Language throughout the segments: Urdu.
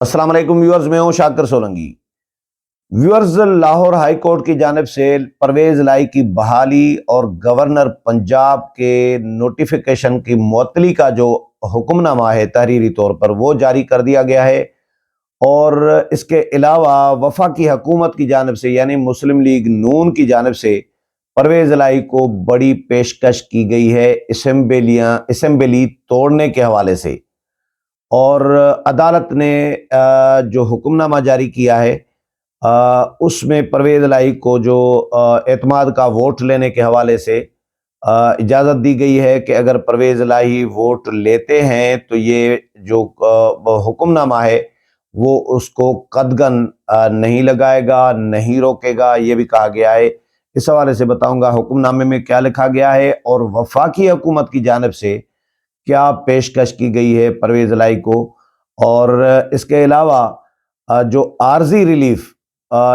السلام علیکم ویورز، میں ہوں Shakir Solangi. Viewers, Lahore high court کی جانب سے پرویز الہی کی بحالی اور گورنر پنجاب کے نوٹیفیکیشن کی معطلی کا جو حکم نامہ ہے تحریری طور پر وہ جاری کر دیا گیا ہے، اور اس کے علاوہ وفاقی حکومت کی جانب سے یعنی مسلم لیگ نون کی جانب سے پرویز الہی کو بڑی پیشکش کی گئی ہے اسمبلی توڑنے کے حوالے سے۔ اور عدالت نے جو حکم نامہ جاری کیا ہے اس میں پرویز الہی کو جو اعتماد کا ووٹ لینے کے حوالے سے اجازت دی گئی ہے کہ اگر پرویز الہی ووٹ لیتے ہیں تو یہ جو حکم نامہ ہے وہ اس کو قدغن نہیں لگائے گا، نہیں روکے گا، یہ بھی کہا گیا ہے۔ اس حوالے سے بتاؤں گا حکم نامے میں کیا لکھا گیا ہے اور وفاقی حکومت کی جانب سے کیا پیشکش کی گئی ہے پرویز الہی کو۔ اور اس کے علاوہ جو عارضی ریلیف،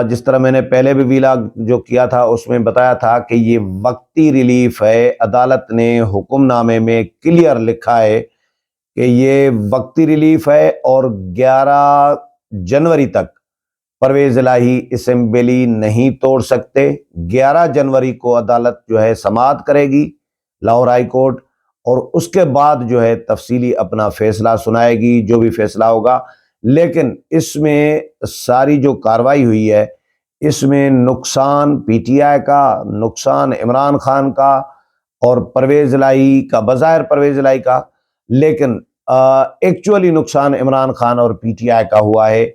جس طرح میں نے پہلے بھی ویلاگ جو کیا تھا اس میں بتایا تھا کہ یہ وقتی ریلیف ہے، عدالت نے حکم نامے میں کلیئر لکھا ہے کہ یہ وقتی ریلیف ہے، اور 11 جنوری تک پرویز الہی اسمبلی نہیں توڑ سکتے۔ 11 جنوری کو عدالت جو ہے سماعت کرے گی لاہور ہائی کورٹ، اور اس کے بعد جو ہے تفصیلی اپنا فیصلہ سنائے گی، جو بھی فیصلہ ہوگا۔ لیکن اس میں ساری جو کاروائی ہوئی ہے اس میں نقصان پی ٹی آئی کا، نقصان عمران خان کا اور پرویز الہی کا، بظاہر پرویز الہی کا، لیکن ایکچولی نقصان عمران خان اور پی ٹی آئی کا ہوا ہے،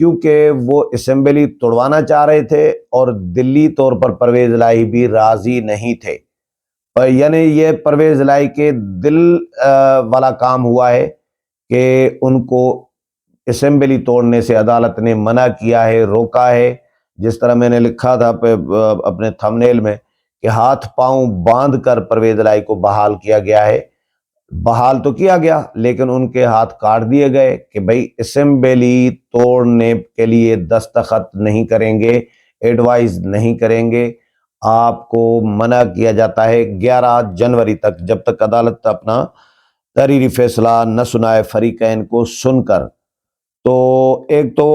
کیونکہ وہ اسمبلی توڑوانا چاہ رہے تھے اور دلی طور پر پرویز الہی بھی راضی نہیں تھے۔ یعنی یہ پرویز الہی کے دل والا کام ہوا ہے کہ ان کو اسمبلی توڑنے سے عدالت نے منع کیا ہے، روکا ہے۔ جس طرح میں نے لکھا تھا اپنے تھمبنیل میں کہ ہاتھ پاؤں باندھ کر پرویز الہی کو بحال کیا گیا ہے۔ بحال تو کیا گیا لیکن ان کے ہاتھ کاٹ دیے گئے کہ بھائی اسمبلی توڑنے کے لیے دستخط نہیں کریں گے، ایڈوائز نہیں کریں گے، آپ کو منع کیا جاتا ہے 11 جنوری تک، جب تک عدالت اپنا تحریری فیصلہ نہ سنائے فریقین کو سن کر۔ تو ایک تو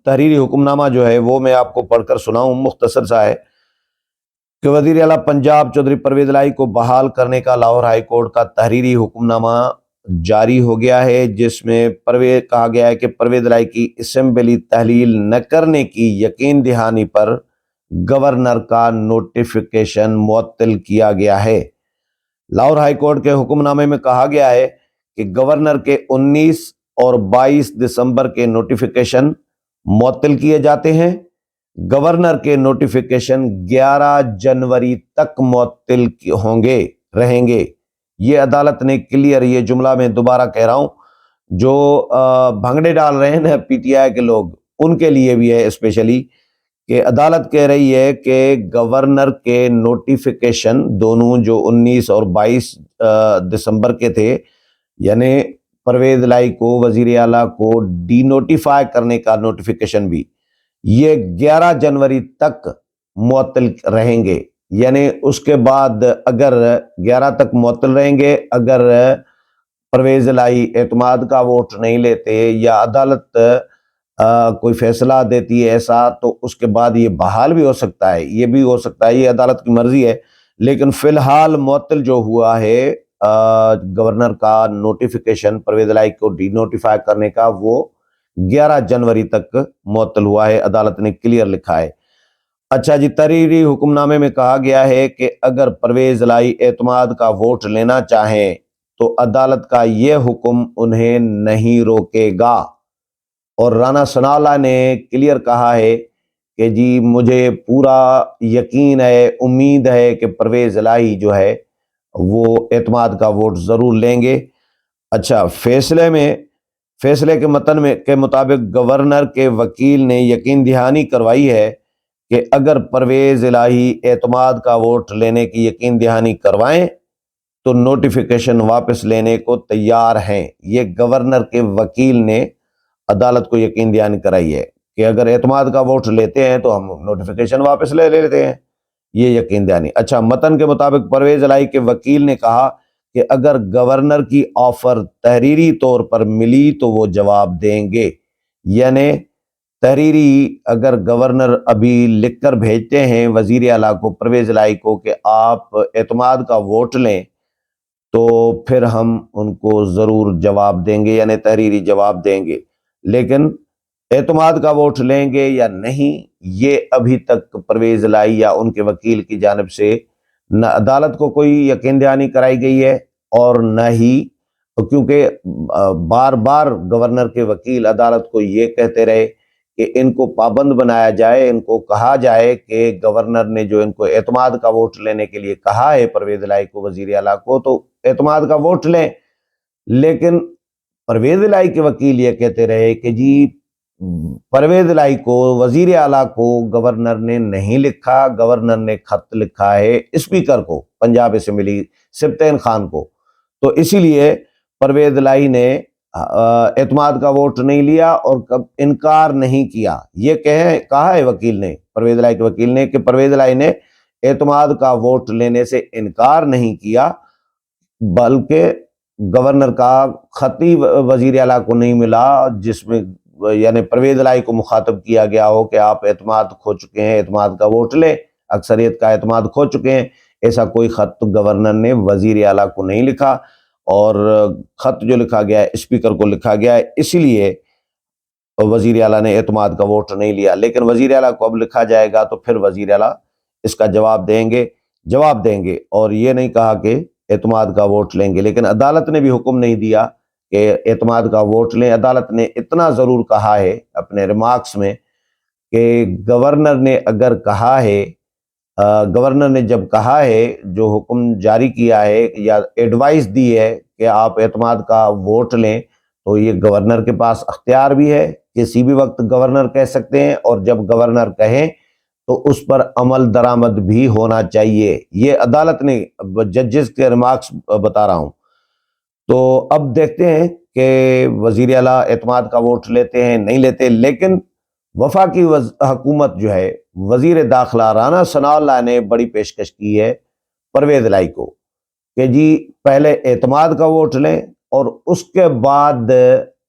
تحریری حکم نامہ جو ہے وہ میں آپ کو پڑھ کر سناؤں، مختصر سا ہے کہ وزیر اعلیٰ پنجاب چودھری پرویز الہی کو بحال کرنے کا لاہور ہائی کورٹ کا تحریری حکم نامہ جاری ہو گیا ہے، جس میں کہا گیا ہے کہ پرویز الہی کی اسمبلی تحلیل نہ کرنے کی یقین دہانی پر گورنر کا نوٹیفیکیشن معطل کیا گیا ہے۔ لاہور ہائی کورٹ کے حکم نامے میں کہا گیا ہے کہ گورنر کے 19 اور 22 دسمبر کے نوٹیفیکیشن معطل کیے جاتے ہیں۔ گورنر کے نوٹیفیکیشن 11 جنوری تک معطل رہیں گے۔ یہ عدالت نے کلیئر، یہ جملہ میں دوبارہ کہہ رہا ہوں، جو بھنگڑے ڈال رہے ہیں نا پی ٹی آئی کے لوگ، ان کے لیے بھی ہے اسپیشلی، کہ عدالت کہہ رہی ہے کہ گورنر کے نوٹیفیکیشن دونوں جو 19 اور 22 دسمبر کے تھے، یعنی پرویز الہی کو، وزیر اعلیٰ کو ڈی نوٹیفائی کرنے کا نوٹیفیکیشن بھی، یہ 11 جنوری تک معطل رہیں گے۔ یعنی اس کے بعد اگر 11 تک معطل رہیں گے، اگر پرویز الہی اعتماد کا ووٹ نہیں لیتے یا عدالت کوئی فیصلہ دیتی ہے ایسا، تو اس کے بعد یہ بحال بھی ہو سکتا ہے، یہ بھی ہو سکتا ہے، یہ عدالت کی مرضی ہے۔ لیکن فی الحال معطل جو ہوا ہے گورنر کا نوٹیفیکیشن پرویز الہی کو ڈی نوٹیفائی کرنے کا، وہ 11 جنوری تک معطل ہوا ہے، عدالت نے کلیئر لکھا ہے۔ اچھا جی، تحریری حکم نامے میں کہا گیا ہے کہ اگر پرویز الہی اعتماد کا ووٹ لینا چاہیں تو عدالت کا یہ حکم انہیں نہیں روکے گا۔ اور رانا ثناءاللہ نے کلیئر کہا ہے کہ جی مجھے پورا یقین ہے، امید ہے کہ پرویز الہی جو ہے وہ اعتماد کا ووٹ ضرور لیں گے۔ اچھا، فیصلے کے متن کے مطابق گورنر کے وکیل نے یقین دہانی کروائی ہے کہ اگر پرویز الہی اعتماد کا ووٹ لینے کی یقین دہانی کروائیں تو نوٹیفیکیشن واپس لینے کو تیار ہیں۔ یہ گورنر کے وکیل نے عدالت کو یقین دہانی کرائی ہے کہ اگر اعتماد کا ووٹ لیتے ہیں تو ہم نوٹیفیکیشن واپس لے لیتے ہیں، یہ یقین دہانی۔ اچھا، متن کے مطابق پرویز الہی کے وکیل نے کہا کہ اگر گورنر کی آفر تحریری طور پر ملی تو وہ جواب دیں گے، یعنی تحریری اگر گورنر ابھی لکھ کر بھیجتے ہیں وزیر اعلیٰ کو، پرویز الہی کو، کہ آپ اعتماد کا ووٹ لیں، تو پھر ہم ان کو ضرور جواب دیں گے، یعنی تحریری جواب دیں گے۔ لیکن اعتماد کا ووٹ لیں گے یا نہیں، یہ ابھی تک پرویز الہی یا ان کے وکیل کی جانب سے نہ عدالت کو کوئی یقین دہانی کرائی گئی ہے، اور نہ ہی، کیونکہ بار بار گورنر کے وکیل عدالت کو یہ کہتے رہے کہ ان کو پابند بنایا جائے، ان کو کہا جائے کہ گورنر نے جو ان کو اعتماد کا ووٹ لینے کے لیے کہا ہے پرویز الہی کو، وزیر اعلیٰ کو، تو اعتماد کا ووٹ لیں۔ لیکن پرویز الہی کے وکیل یہ کہتے رہے کہ جی پرویز الہی کو، وزیر اعلیٰ کو گورنر نے نہیں لکھا، گورنر نے خط لکھا ہے اسپیکر کو، پنجاب اسمبلی سبطین خان کو، تو اسی لیے پرویز الہی نے اعتماد کا ووٹ نہیں لیا اور انکار نہیں کیا۔ یہ کہا ہے وکیل نے، پرویز الہی کے وکیل نے، کہ پرویز الہی نے اعتماد کا ووٹ لینے سے انکار نہیں کیا، بلکہ گورنر کا خط ہی وزیر اعلیٰ کو نہیں ملا جس میں یعنی پرویز الہی کو مخاطب کیا گیا ہو کہ آپ اعتماد کھو چکے ہیں، اعتماد کا ووٹ لیں، اکثریت کا اعتماد کھو چکے ہیں۔ ایسا کوئی خط گورنر نے وزیر اعلیٰ کو نہیں لکھا، اور خط جو لکھا گیا ہے اسپیکر کو لکھا گیا ہے، اسی لیے وزیر اعلیٰ نے اعتماد کا ووٹ نہیں لیا۔ لیکن وزیر اعلیٰ کو اب لکھا جائے گا تو پھر وزیر اعلیٰ اس کا جواب دیں گے، اور یہ نہیں کہا کہ اعتماد کا ووٹ لیں گے۔ لیکن عدالت نے بھی حکم نہیں دیا کہ اعتماد کا ووٹ لیں۔ عدالت نے اتنا ضرور کہا ہے اپنے ریمارکس میں کہ گورنر نے اگر کہا ہے، گورنر نے جب کہا ہے، جو حکم جاری کیا ہے یا ایڈوائس دی ہے کہ آپ اعتماد کا ووٹ لیں، تو یہ گورنر کے پاس اختیار بھی ہے، کسی بھی وقت گورنر کہہ سکتے ہیں، اور جب گورنر کہیں تو اس پر عمل درآمد بھی ہونا چاہیے۔ یہ عدالت نے، ججز کے ریمارکس بتا رہا ہوں۔ تو اب دیکھتے ہیں کہ وزیر اعلیٰ اعتماد کا ووٹ لیتے ہیں نہیں لیتے۔ لیکن وفاقی حکومت جو ہے، وزیر داخلہ رانا ثناء اللہ نے بڑی پیشکش کی ہے پرویز الہی کو کہ جی پہلے اعتماد کا ووٹ لیں، اور اس کے بعد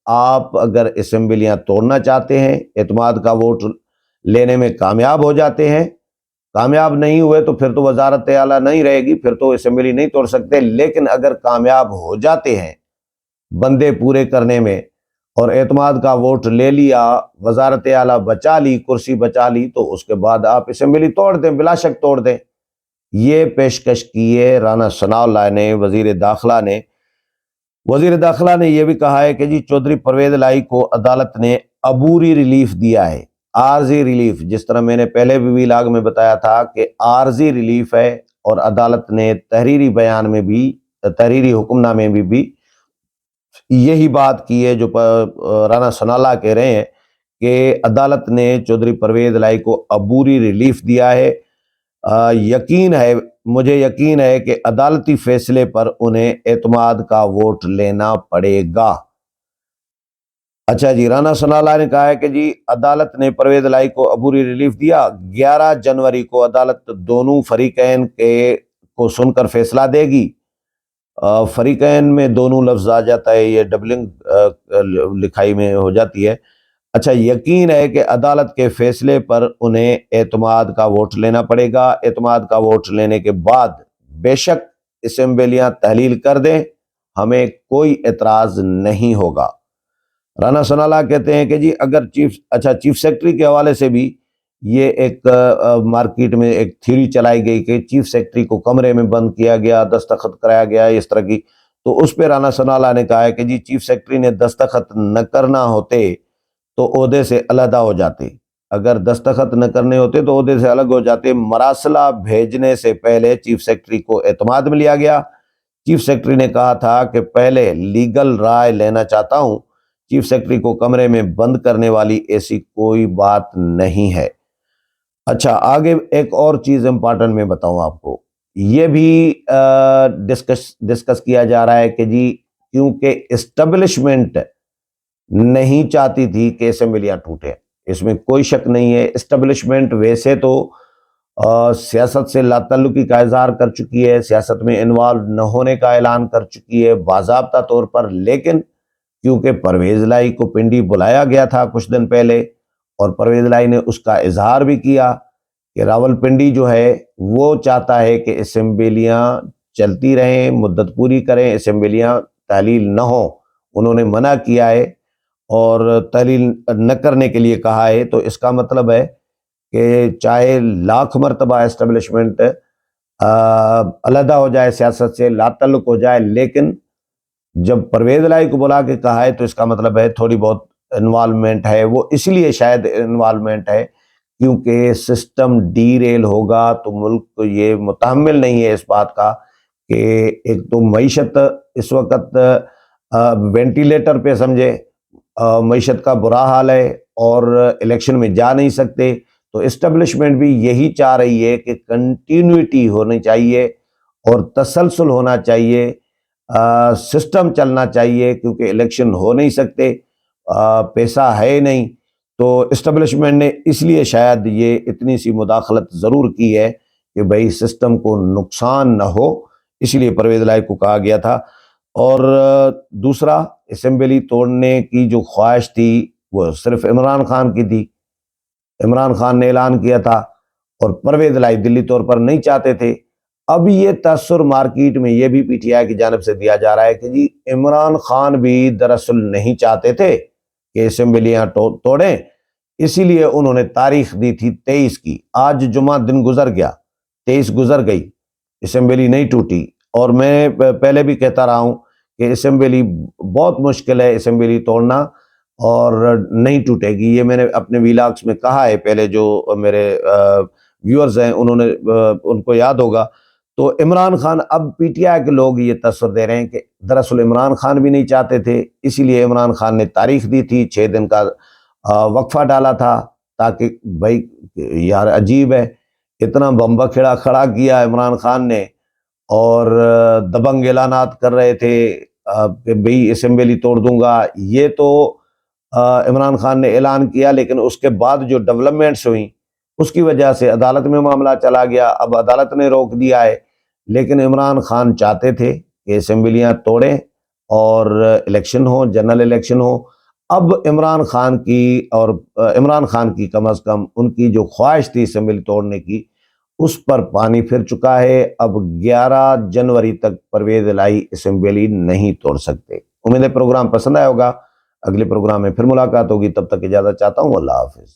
آپ اگر اسمبلیاں توڑنا چاہتے ہیں، اعتماد کا ووٹ لینے میں کامیاب ہو جاتے ہیں، کامیاب نہیں ہوئے تو پھر تو وزارت اعلیٰ نہیں رہے گی، پھر تو اسمبلی نہیں توڑ سکتے۔ لیکن اگر کامیاب ہو جاتے ہیں بندے پورے کرنے میں، اور اعتماد کا ووٹ لے لیا، وزارت اعلیٰ بچا لی، کرسی بچا لی، تو اس کے بعد آپ اسمبلی توڑ دیں، بلا شک توڑ دیں۔ یہ پیشکش کی ہے رانا ثناء اللہ نے، وزیر داخلہ نے۔ وزیر داخلہ نے یہ بھی کہا ہے کہ جی چودھری پرویز الہی کو عدالت نے عبوری ریلیف دیا ہے، عارضی ریلیف، جس طرح میں نے پہلے بھی ویلاگ میں بتایا تھا کہ عارضی ریلیف ہے، اور عدالت نے تحریری بیان میں بھی، تحریری حکم نامے میں بھی یہی بات کی ہے جو رانا ثناء اللہ کہہ رہے ہیں کہ عدالت نے چودھری پرویز الہی کو عبوری ریلیف دیا ہے۔ مجھے یقین ہے کہ عدالتی فیصلے پر انہیں اعتماد کا ووٹ لینا پڑے گا۔ اچھا جی، رانا ثناء اللہ نے کہا ہے کہ جی عدالت نے پرویز الہی کو عبوری ریلیف دیا۔ 11 جنوری کو عدالت دونوں فریقین کو سن کر فیصلہ دے گی۔ فریقین میں دونوں لفظ آ جاتا ہے، یہ ڈبلنگ لکھائی میں ہو جاتی ہے۔ اچھا، یقین ہے کہ عدالت کے فیصلے پر انہیں اعتماد کا ووٹ لینا پڑے گا۔ اعتماد کا ووٹ لینے کے بعد بے شک اسمبلیاں تحلیل کر دیں، ہمیں کوئی اعتراض نہیں ہوگا۔ رانا ثناء اللہ کہتے ہیں کہ جی اگر چیف سیکرٹری کے حوالے سے بھی یہ ایک مارکیٹ میں ایک تھیوری چلائی گئی کہ چیف سیکرٹری کو کمرے میں بند کیا گیا، دستخط کرایا گیا اس طرح کی، تو اس پہ رانا ثناء اللہ نے کہا ہے کہ جی چیف سیکرٹری نے دستخط نہ کرنا ہوتے تو عہدے سے علیحدہ ہو جاتے، اگر دستخط نہ کرنے ہوتے تو عہدے سے الگ ہو جاتے۔ مراسلہ بھیجنے سے پہلے چیف سیکرٹری کو اعتماد میں لیا گیا۔ چیف سیکرٹری نے کہا تھا کہ پہلے لیگل رائے لینا چاہتا ہوں، چیف سیکرٹری کو کمرے میں بند کرنے والی ایسی کوئی بات نہیں ہے۔ اچھا، آگے ایک اور چیز امپارٹنٹ میں بتاؤں آپ کو، یہ بھی ڈسکس کیا جا رہا ہے کہ جی کیونکہ اسٹیبلشمنٹ نہیں چاہتی تھی کہ اسمبلیاں ٹوٹیں، اس میں کوئی شک نہیں ہے۔ اسٹیبلشمنٹ ویسے تو سیاست سے لا تعلقی کا اظہار کر چکی ہے، سیاست میں انوالو نہ ہونے کا اعلان کر چکی ہے باضابطہ طور پر، لیکن کیونکہ پرویز الہی کو پنڈی بلایا گیا تھا کچھ دن پہلے، اور پرویز الہی نے اس کا اظہار بھی کیا کہ راول پنڈی جو ہے وہ چاہتا ہے کہ اسمبلیاں چلتی رہیں، مدت پوری کریں، اسمبلیاں تعلیل نہ ہوں۔ انہوں نے منع کیا ہے اور تعلیل نہ کرنے کے لیے کہا ہے، تو اس کا مطلب ہے کہ چاہے لاکھ مرتبہ اسٹیبلشمنٹ علیحدہ ہو جائے، سیاست سے لا تعلق ہو جائے، لیکن جب پرویز الہی کو بلا کے کہا ہے تو اس کا مطلب ہے تھوڑی بہت انوالومنٹ ہے۔ وہ اس لیے شاید انوالومنٹ ہے کیونکہ سسٹم ڈی ریل ہوگا تو ملک کو یہ متحمل نہیں ہے اس بات کا کہ ایک تو معیشت اس وقت وینٹیلیٹر پہ سمجھے، معیشت کا برا حال ہے اور الیکشن میں جا نہیں سکتے، تو اسٹیبلشمنٹ بھی یہی چاہ رہی ہے کہ کنٹینیوٹی ہونی چاہیے اور تسلسل ہونا چاہیے، سسٹم چلنا چاہیے، کیونکہ الیکشن ہو نہیں سکتے، پیسہ ہے نہیں، تو اسٹیبلشمنٹ نے اس لیے شاید یہ اتنی سی مداخلت ضرور کی ہے کہ بھئی سسٹم کو نقصان نہ ہو، اس لیے پرویز الہی کو کہا گیا تھا۔ اور دوسرا، اسمبلی توڑنے کی جو خواہش تھی وہ صرف عمران خان کی تھی، عمران خان نے اعلان کیا تھا اور پرویز الہی دلی طور پر نہیں چاہتے تھے۔ اب یہ تاثر مارکیٹ میں یہ بھی پی ٹی آئی کی جانب سے دیا جا رہا ہے کہ جی عمران خان بھی دراصل نہیں چاہتے تھے کہ اسمبلیاں توڑیں، اسی لیے انہوں نے تاریخ دی تھی 23 کی۔ آج جمعہ دن گزر گیا، 23 گزر گئی، اسمبلی نہیں ٹوٹی، اور میں پہلے بھی کہتا رہا ہوں کہ اسمبلی بہت مشکل ہے اسمبلی توڑنا اور نہیں ٹوٹے گی، یہ میں نے اپنے ویلاگس میں کہا ہے پہلے، جو میرے ویورز ہیں انہوں نے ان کو یاد ہوگا۔ تو عمران خان، اب پی ٹی آئی کے لوگ یہ تصور دے رہے ہیں کہ دراصل عمران خان بھی نہیں چاہتے تھے، اسی لیے عمران خان نے تاریخ دی تھی، 6 دن کا وقفہ ڈالا تھا، تاکہ بھائی یار عجیب ہے، اتنا بمبا کھڑا کیا عمران خان نے اور دبنگ اعلانات کر رہے تھے کہ بھئی اسمبلی توڑ دوں گا، یہ تو عمران خان نے اعلان کیا، لیکن اس کے بعد جو ڈیولپمنٹس ہوئیں اس کی وجہ سے عدالت میں معاملہ چلا گیا، اب عدالت نے روک دیا ہے، لیکن عمران خان چاہتے تھے کہ اسمبلیاں توڑیں اور الیکشن ہو، جنرل الیکشن ہو۔ اب عمران خان کی کم از کم ان کی جو خواہش تھی اسمبلی توڑنے کی، اس پر پانی پھر چکا ہے۔ اب 11 جنوری تک پرویز الہی اسمبلی نہیں توڑ سکتے۔ امید ہے پروگرام پسند آیا ہوگا، اگلے پروگرام میں پھر ملاقات ہوگی، تب تک اجازت چاہتا ہوں، اللہ حافظ۔